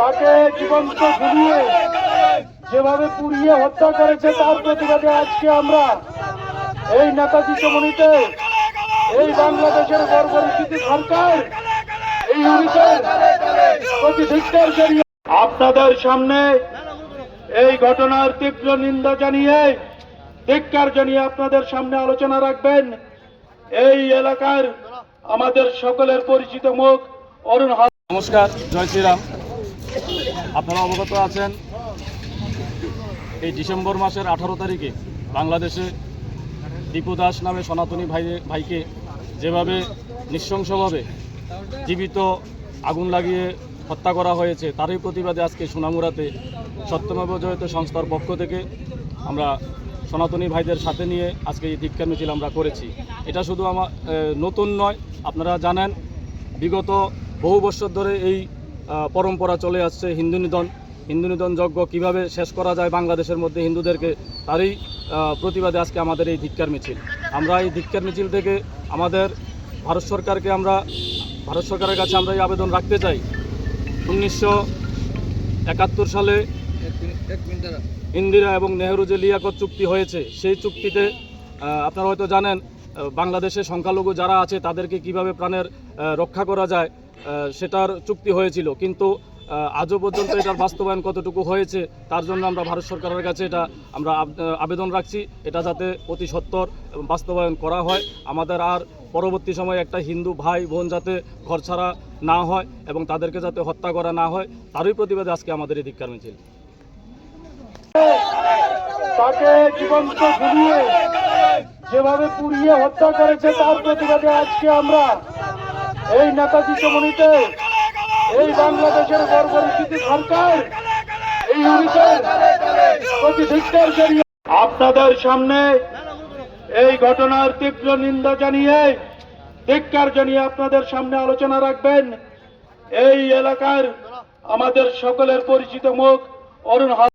তাকে জীবন্ত ঝুলিয়ে যেভাবে পুড়িয়ে হত্যা করেছে তার প্রতিবাদে আজকে আমরা এই নেতাজি চমনিতে এই বাংলাদেশের বর্বরচিত সরকার এই ইউনিটের প্রতি ধিক্কার জানিয়ে আপনাদের সামনে এই ঘটনার তীব্র নিন্দা জানিয়ে ধিক্কার জানিয়ে আপনাদের সামনে আলোচনা রাখবেন এই এলাকার আমাদের সকলের পরিচিত মুখ অরুণ। নমস্কার, জয় শ্রীরাম। আপনারা অবগত আছেন এই ডিসেম্বর মাসের 18 তারিখে বাংলাদেশে দীপু দাস নামে সনাতনী ভাইকে যেভাবে নৃশংসভাবে জীবিত আগুন লাগিয়ে হত্যা করা হয়েছে তারই প্রতিবাদে আজকে সোনামুড়াতে সত্যমেব জয়তে সংস্থার পক্ষ থেকে আমরা সনাতনী ভাইদের সাথে নিয়ে আজকে এই ধিক্কার মিছিল আমরা করেছি। এটা শুধু আমার নতুন নয়, আপনারা জানেন বিগত বহু বছর ধরে এই পরম্পরা চলে আসছে। হিন্দু নিধন যজ্ঞ কীভাবে শেষ করা যায় বাংলাদেশের মধ্যে হিন্দুদেরকে, তারই প্রতিবাদে আজকে আমাদের এই ধিক্কার মিছিল। আমরা এই ধিক্কার মিছিল থেকে আমাদের ভারত সরকারের কাছে আমরা এই আবেদন রাখতে চাই। 1971 সালে ইন্দিরা এবং নেহেরু যে লিয়াকত চুক্তি হয়েছে, সেই চুক্তিতে আপনারা হয়তো জানেন বাংলাদেশে সংখ্যালঘু যারা আছে তাদেরকে কিভাবে প্রাণের রক্ষা করা যায় সেটার চুক্তি হয়েছিল, কিন্তু আজও পর্যন্ত এটার বাস্তবায়ন কতটুকু হয়েছে তার জন্য আমরা ভারত সরকারের কাছে এটা আমরা আবেদন রাখছি, এটা যাতে অতি সত্বর বাস্তবায়ন করা হয়। আমাদের আর পরবর্তী সময়ে একটা হিন্দু ভাই বোন যাতে ঘর ছাড়া না হয় এবং তাদেরকে যাতে হত্যা করা না হয়, তারই প্রতিবাদে আজকে আমাদের এই ধিক্কার মিছিল। তাকে জীবন্ত ঝুলিয়ে যেভাবে পুড়িয়ে হত্যা করেছে তার প্রতিবাদে আজকে আমরা এই নেতাজি চমনিতে এই বাংলাদেশের বর্বরচিত সরকার এই ইউনিটের প্রতি ধিক্কার জানিয়ে আপনাদের সামনে এই ঘটনার তীব্র নিন্দা জানিয়ে ধিক্কার জানিয়ে আপনাদের সামনে আলোচনা রাখবেন এই এলাকার আমাদের সকলের পরিচিত মুখ অরুণ।